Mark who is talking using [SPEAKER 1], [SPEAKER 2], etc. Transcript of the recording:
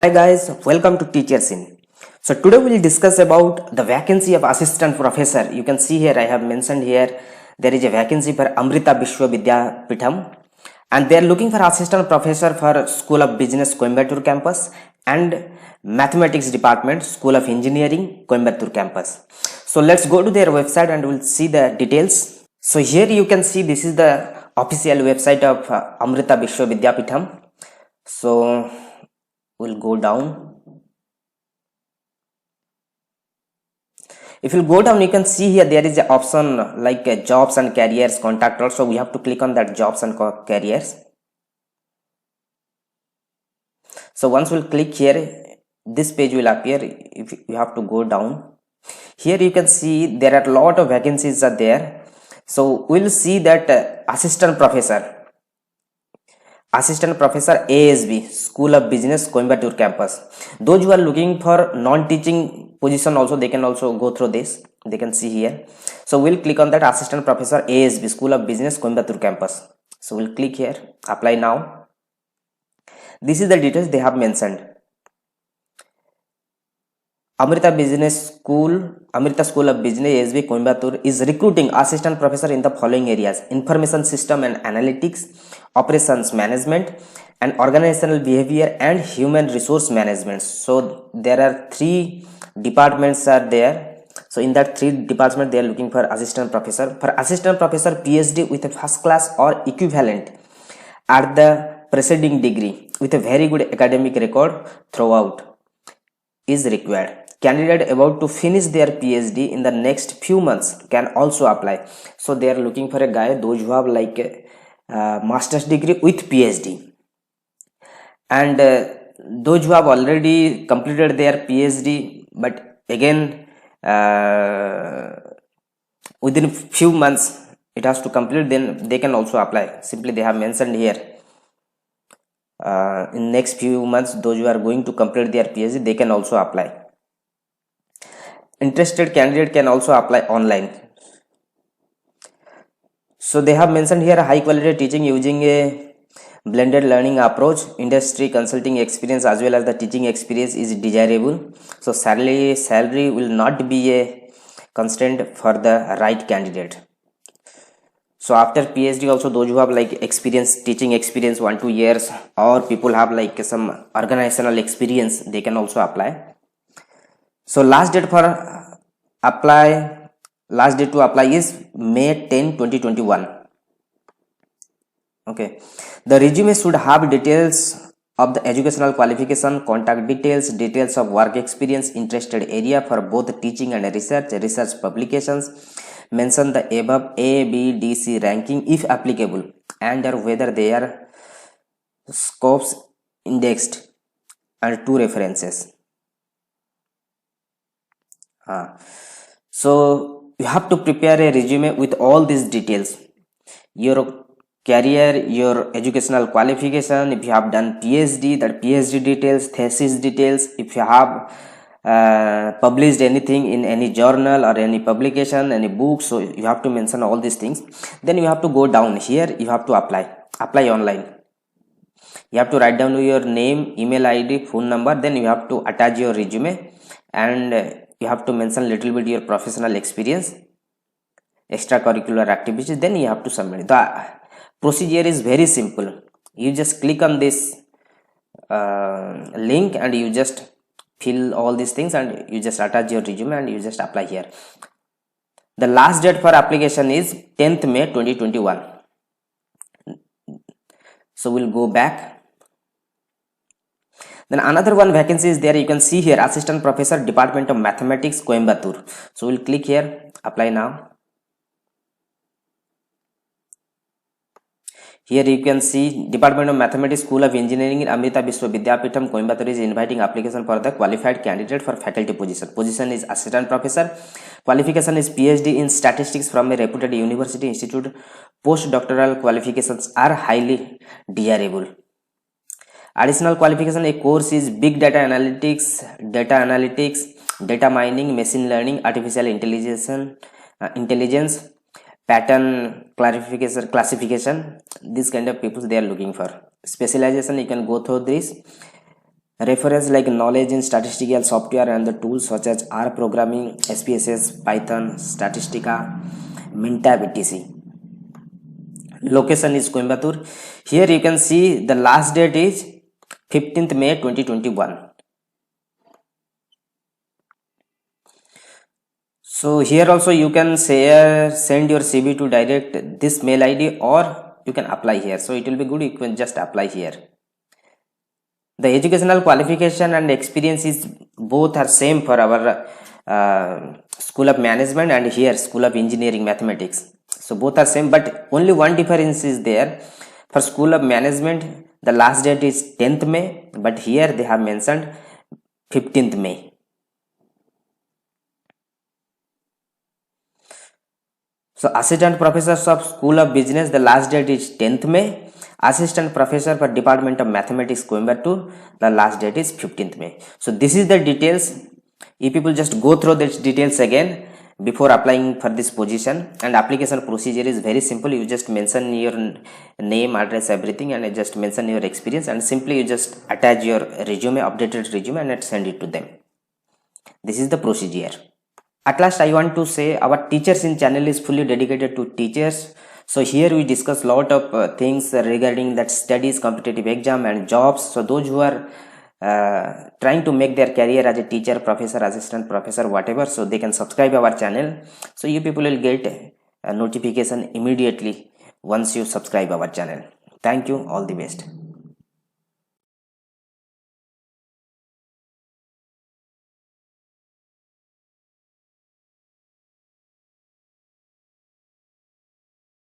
[SPEAKER 1] Hi guys, welcome to Teachers In. So today we will discuss about the vacancy of assistant professor. You can see here I have mentioned here there is a vacancy for Amrita Vishwa Vidyapeetham and they are looking for assistant professor for School of Business Coimbatore campus and Mathematics Department School of Engineering Coimbatore campus. So let's go to their website and we'll see the details. So here you can see this is the official website of Amrita Vishwa Vidyapeetham. So we'll go down. If you go down, you can see here there is an option like jobs and careers, contact us. So we have to click on that jobs and careers. So once we'll click here, this page will appear. If you have to go down, here you can see there are a lot of vacancies are there. So we'll see that assistant professor ASB School of Business Coimbatore campus. Those who are looking for non-teaching position also, they can also go through this. They can see here. So we'll click on that assistant professor ASB School of Business Coimbatore campus. So we'll click here, apply now. This is the details they have mentioned. Amrita School of Business ASB Coimbatore is recruiting assistant professor in the following areas: information system and analytics, operations management, and organizational behavior and human resource management. So there are three departments are there. So in that three departments they are looking for assistant professor. For assistant professor, PhD with a first class or equivalent at the preceding degree with a very good academic record throughout is required. Candidate about to finish their PhD in the next few months can also apply. So they are looking for a guy those who have like a master's degree with PhD, and those who have already completed their PhD but again within few months it has to complete, then they can also apply. Simply they have mentioned here in next few months those who are going to complete their PhD, they can also apply. Interested candidate can also apply online. So they have mentioned here high quality teaching using a blended learning approach, industry consulting experience as well as the teaching experience is desirable. So salary will not be a constraint for the right candidate. So after PhD also those who have like experience, teaching experience 1-2 years, or people have like some organizational experience, they can also apply. So last date to apply is May 10, 2021. Okay. The resume should have details of the educational qualification, contact details of work experience, interested area for both teaching and research publications. Mention the above A, B, D, C ranking if applicable, and or whether they are scopes indexed, and 2 references. So you have to prepare a resume with all these details: your career, your educational qualification, if you have done PhD, that PhD details, thesis details, if you have published anything in any journal or any publication, any book. So you have to mention all these things. Then you have to go down here, you have to apply online. You have to write down your name, email ID, phone number, then you have to attach your resume, and you have to mention little bit your professional experience, extracurricular activities, then you have to submit. The procedure is very simple. You just click on this link and you just fill all these things and you just attach your resume and you just apply here. The last date for application is 10th May 2021. So we'll go back. Then another one vacancy is there. You can see here assistant professor, Department of Mathematics, Coimbatore. So we'll click here, apply now. Here you can see Department of Mathematics, School of Engineering in Amrita Vishwa Vidyapeetham, Coimbatore is inviting application for the qualified candidate for faculty position. Position is assistant professor. Qualification is PhD in statistics from a reputed university institute. Postdoctoral qualifications are highly desirable. Additional qualification, a course is big data analytics, data mining, machine learning, artificial intelligence, pattern classification. This kind of people they are looking for. Specialization, you can go through this. Reference like knowledge in statistical software and the tools such as R programming, SPSS, Python, Statistica, Mintab, etc. Location is Coimbatore. Here you can see the last date is 15th May 2021. So here also you can send your CV to direct this mail ID, or you can apply here. So it will be good, you can just apply here. The educational qualification and experience is both are same for our School of Management and here School of Engineering Mathematics. So both are same, but only one difference is there. For School of Management, the last date is 10th May, but here they have mentioned 15th May. So Assistant Professors of School of Business, the last date is 10th May. Assistant Professor for Department of Mathematics, Coimbatore, the last date is 15th May. So this is the details. If people just go through these details again before applying for this position, and application procedure is very simple. You just mention your name, address, everything, and just mention your experience, and simply you just attach your resume, updated resume, and send it to them. This is the procedure. At last, I want to say our teachers in channel is fully dedicated to teachers. So here we discuss lot of things regarding that studies, competitive exam and jobs. So those who are trying to make their career as a teacher, professor, assistant professor, whatever, so they can subscribe our channel. So you people will get a notification immediately once you subscribe our channel. Thank you. All the best.